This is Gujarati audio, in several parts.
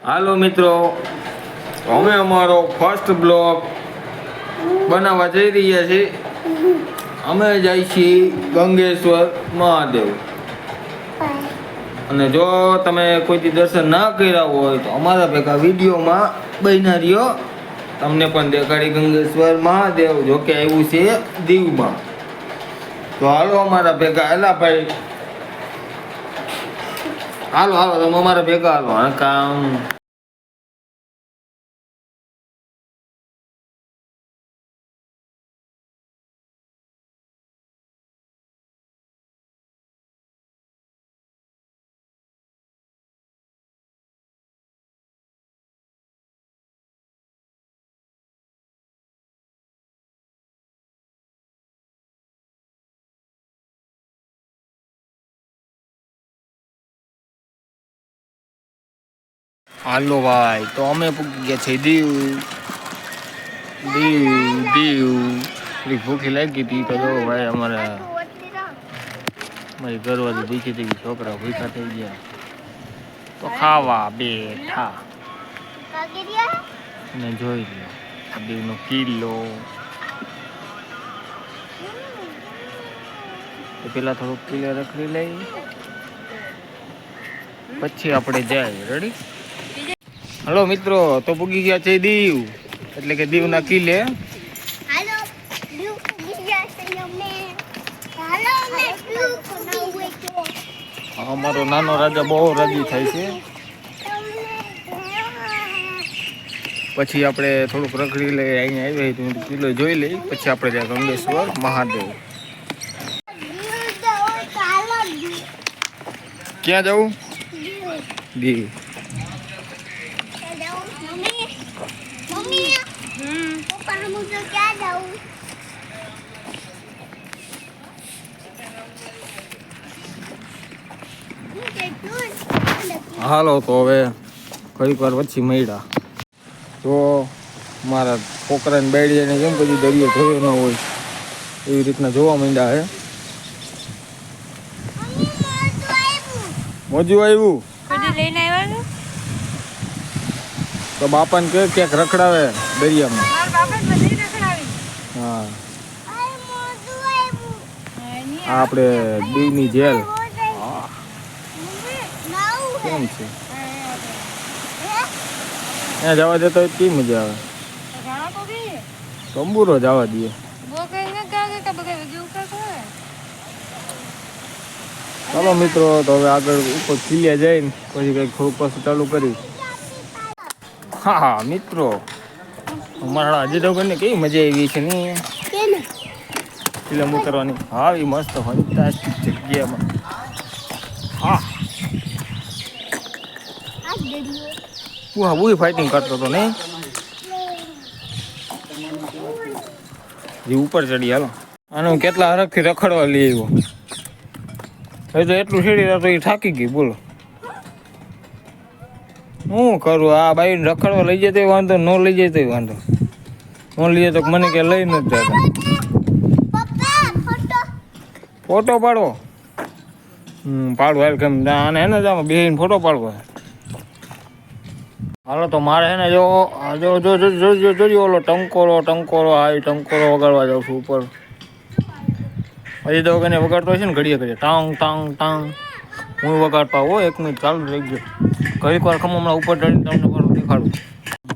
હાલો મિત્રો, અમે અમારો ફર્સ્ટ બ્લોગ બનાવવા જઈ રહ્યા છીએ. અમે જઈએ છીએ ગંગેશ્વર મહાદેવ. અને જો તમે કોઈથી દર્શન ના કર્યા હોય તો અમારા ભેગા વિડીયોમાં બન્યા રહ્યો. તમને પણ દેખાડી ગંગેશ્વર મહાદેવ, જોકે આવ્યું છે દીવમાં. તો હાલો અમારા ભેગા. એલા ભાઈ, હાલો હાલો તમે અમારા ભેગા હાલો. કામ હાલો ભાઈ, તો અમે પૂકી ગયા છે દીવ. દીવ દીવ ભૂખી લાગી હતી તો જો ભાઈ અમારી ઘરવાળી દીખી હતી, છોકરા ભૂખા થઈ ગયા તો ખાવા બેઠા. ને જોઈ લો દીવનો કિલ્લો. પેલા થોડુંક કિલ્લે રખડી લઈ, પછી આપણે જાય. રેડી? હલો મિત્રો, તો પૂગી ગયા છે દીવ, એટલે કે દીવના કિલ્લે. અમારો નાનો રાજા બહુ રાજી થાય છે. પછી આપણે થોડુંક રખડી લઈ, અહીંયા આવ્યા કિલ્લો જોઈ લઈ, પછી આપણે ત્યાં ગંગેશ્વર મહાદેવ. ક્યાં જવું? દીવ. હાલો તો હવે ઘડીક વાર પછી મળ્યા. તો મારા છોકરાને બેડીને કેમ પછી દરિયો જોયો ન હોય એવી રીતના જોવા માંડ્યા હે. મોજું આવ્યું તો બાપાને કે ક્યાંક રખડાવે દરિયામાં. હા, આપણે દીવની જેલ કેમ છે ત્યાં જવા દેતો હોય કેવી મજા આવે. તંબુરો જવા દઈએ. ચાલો મિત્રો, તો હવે આગળ ઉપર કિલ્લે જઈને પછી કંઈક થોડુંક પાછું ચાલુ કરી. હા હા મિત્રો, અમારા અજયભાઈને કેવી મજા આવી છે ને ફિલ્મ ઉતરવાની. હા, એ મસ્ત ફંટાસ્ટિક જગ્યામાં. હા, હું ફાઇટિંગ કરતો હતો નહીં જે ઉપર ચડી. હાલો આને હું કેટલા હરખથી રખડવા લઈ આવ્યો. હવે તો એટલું સીડી રહ્યો તો એ થાકી ગઈ. બોલો હું કરું? આ બાઈ રખડવા લઈ જતો વાંધો, ન લઈ જતો વાંધો. ન લઈ જતો મને કે લઈ નથી જતા. ફોટો પાડવો? પાડવો હાલ. કેમ આને હે ને આમાં બેહીને ફોટો પાડવો. હાલો તો મારે હે ને જો ઓલો ટંકોરો હા, ટંકોરો વગાડવા જાઉં છું ઉપર. હજી તો એને વગાડતો હશે ને ઘડીએ ઘડીએ ટાંગ ટાંગ ટાંગ. હું વગાડતા હો, 1 મિનિટ ચાલુ રહી ગયો. ઘડીક વાર ખમો હમણાં ઉપર ચડીને તમને મારું દેખાડું.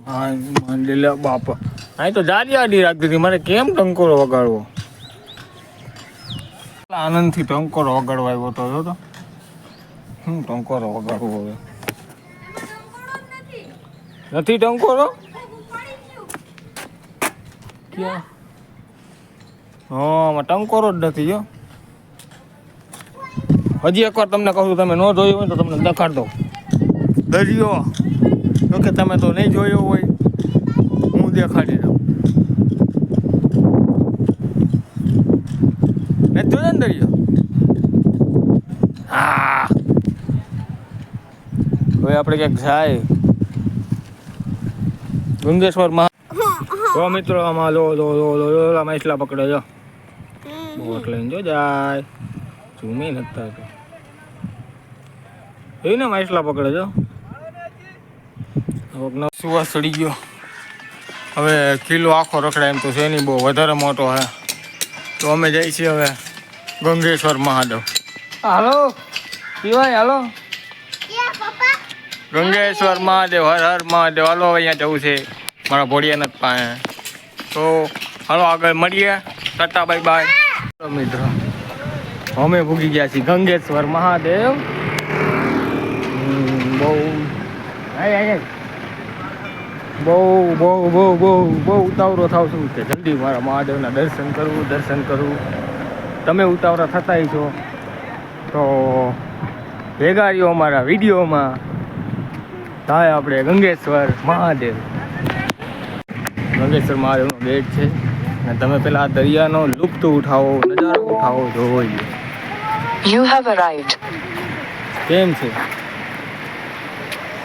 હા માંડી લે બાપા, અહીં તો જારી આડી રાખતી હતી. મારે કેમ ટંકોરો વગાડવો? આનંદથી ટંકોરો વગાડવા આવ્યો હતો. હું ટંકોરો વગાડવો હવે નથી. ટંકોરો ક્યાં? હા, ટંકોરો જ નથી. જો હજી એકવાર તમને કહું, તમે ન જોયું હોય તો તમને દેખાડ દઉં દરિયો. તો કે તમે તો નહીં જોયો હોય, હું દેખાડી દઉં. નથી જોયો ને દરિયો? હા, હવે આપણે ક્યાંક જાય ગંગેશ્વર માં. તો મિત્રો આમાં લો માછલા પકડે. જો બોટ લઈને જો જાય. ઝૂમી નથી એને માછલા પકડે. જો સુવાસ ચડી ગયો. હવે કિલ્લો આખો રખડાય એમ તો છે નહીં, બહુ વધારે મોટો હે. તો અમે જઈએ છીએ હવે ગંગેશ્વર મહાદેવ. હાલો પીવાય, હાલો ગંગેશ્વર મહાદેવ, હર હર મહાદેવ. હાલો અહીંયા જવું છે મારા ભોળિયાનાથ પાસે. તો હાલો આગળ મળીએ. Tata bye bye. મિત્રો અમે ભૂગી ગયા છીએ ગંગેશ્વર મહાદેવ. બહુ બહુ ઉતાવળો થાવ છું કે જલ્દી મારા મહાદેવના દર્શન કરવું. તમે ઉતાવળા થતા છો તો ભેગા રહ્યો અમારા વિડીયોમાં. થાય આપણે ગંગેશ્વર મહાદેવનો ગેટ છે. અને તમે પેલા આ દરિયાનો લુપ્ત ઉઠાવો, નજારો ઉઠાવો, જોવો. You have arrived. કેમ છે?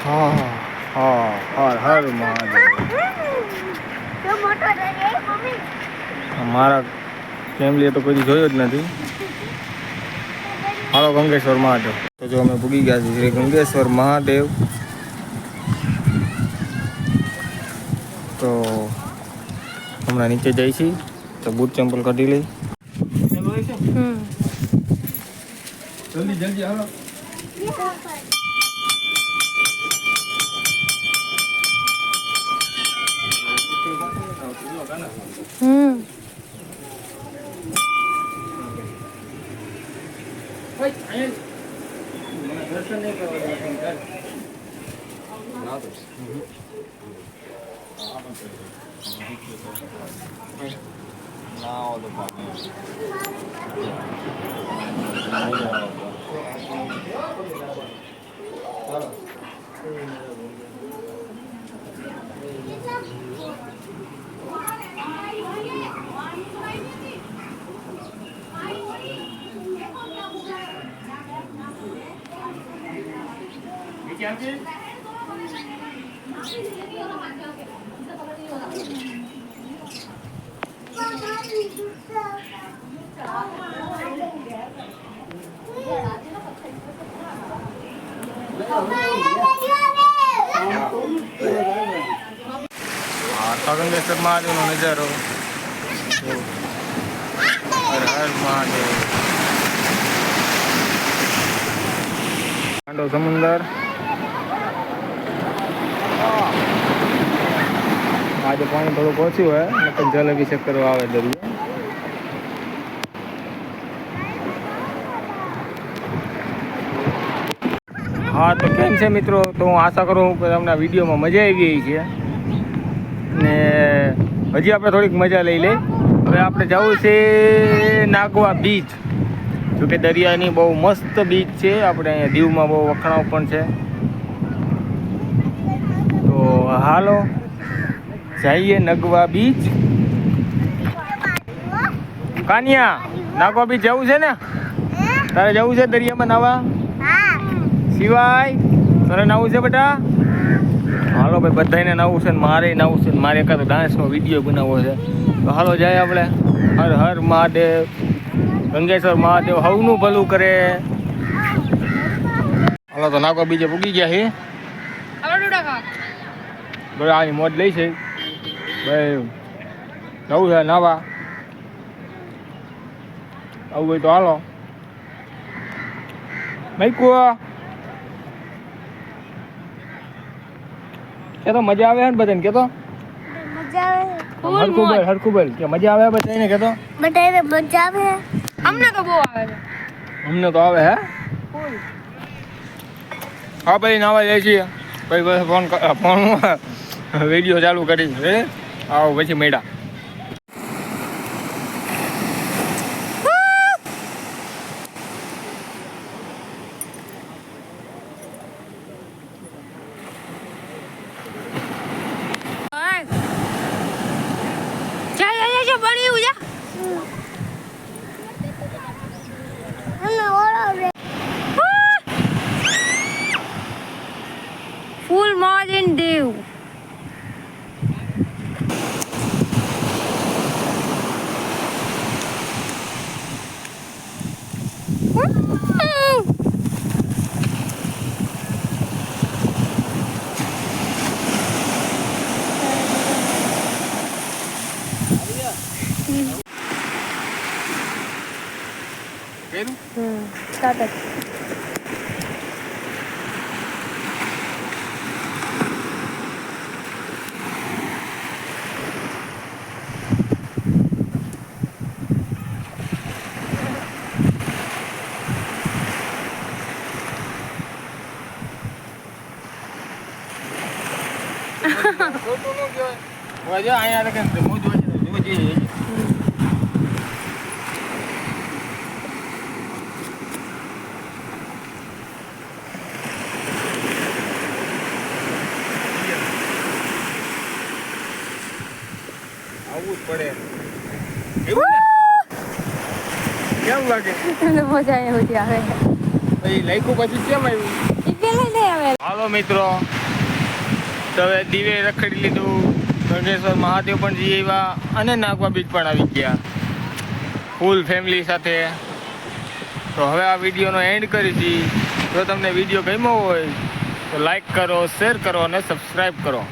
હા હર હર મહાદેવ. મારા ફેમિલીએ તો કોઈ જોયો જ નથી. હાલો ગંગેશ્વર મહાદેવ. તો જો અમે ભૂગી ગયા છીએ શ્રી ગંગેશ્વર મહાદેવ. તો હમણાં નીચે જઈ છીએ તો બૂટ ચંપલ કાઢી લઈ. જલ્દી હાલો. દર્શન નહીં ગંગેશ્વર મહાદેવનો નજારો. હર હર મહાદેવ. ઠંડો સમુદર. આજે પાણી થોડુંક ઓછું હોય નકર જલેબી ચક્કર આવે દરિયો. હા તો કેમ છે મિત્રો? તો હું આશા કરું કે તમને વિડીયોમાં મજા આવી ગઈ છે. ને હજી આપણે થોડીક મજા લઈ લઈએ. હવે આપણે જવું છે નાગવા બીચ. જોકે દરિયાની બહુ મસ્ત બીચ છે. આપણે અહીંયા દીવમાં બહુ વખણાવ પણ છે. તો હાલો જઈએ નગવા બીચ. કાનિયા નાગવા બીચ જવું છે ને? તારે જવું છે દરિયામાં નાવા? સિવાય તારે નાવું છે બેટા? હાલો ભાઈ, બધાને નાવું છે ને મારે નાવું છે. મારે એકાદો ડાન્સનો વિડીયો બનાવવો છે. તો હાલો જાય આપણે. હર હર મહાદેવ. ગંગેશ્વર મહાદેવ હવનું ભલું કરે. હાલો તો નાગવા બીજે પૂગી ગયા છે. આની મોજ લઈ છે ભાઈ. જવું છે નાવા. આવું હોય તો હાલો. મૈકુ કે તો મજા આવે ને બધાને? કેતો હરખું બોલ કે મજા આવે બધાને? કેતો બધાને મજા આવે. અમને તો બહુ આવે. અમને તો આવે. હે હા ભાઈ નાવા જાય છીએ. ભાઈ ફોન વિડીયો ચાલુ કરી. આવો પછી મેળા. Full modern dew. વરસાદ જ. ખોટું ન કહેવાય. હવે જો અહીંયા લખે ને મોજ હોય છે, જોઈ જઈએ. આવવું જ પડે. એવું ને? કેમ લાગે? મજા એવી આવે. પછી લાઈકું પછી કેમ આવ્યું? એ પેલા નહીં આવે. હાલો મિત્રો, તો હવે દીવે રખડી લીધું, ગણેશ્વર મહાદેવ પણ જઈ આવ્યા અને નાગવા બીચ પણ આવી ગયા ફૂલ ફેમિલી સાથે. તો હવે આ વિડીયોનો એન્ડ કરી છી. જો તમને વિડીયો ગમ્યો હોય તો લાઈક કરો, શેર કરો અને સબસ્ક્રાઈબ કરો.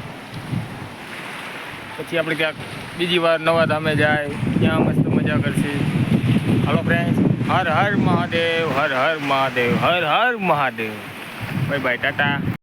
પછી આપણે ક્યાંક બીજી વાર નવા ધામે જાય, ત્યાં મસ્ત મજા કરશી. હાલો friends, Har Har Mahadev, Har Har Mahadev, Har Har Mahadev. Bye bye, Tata.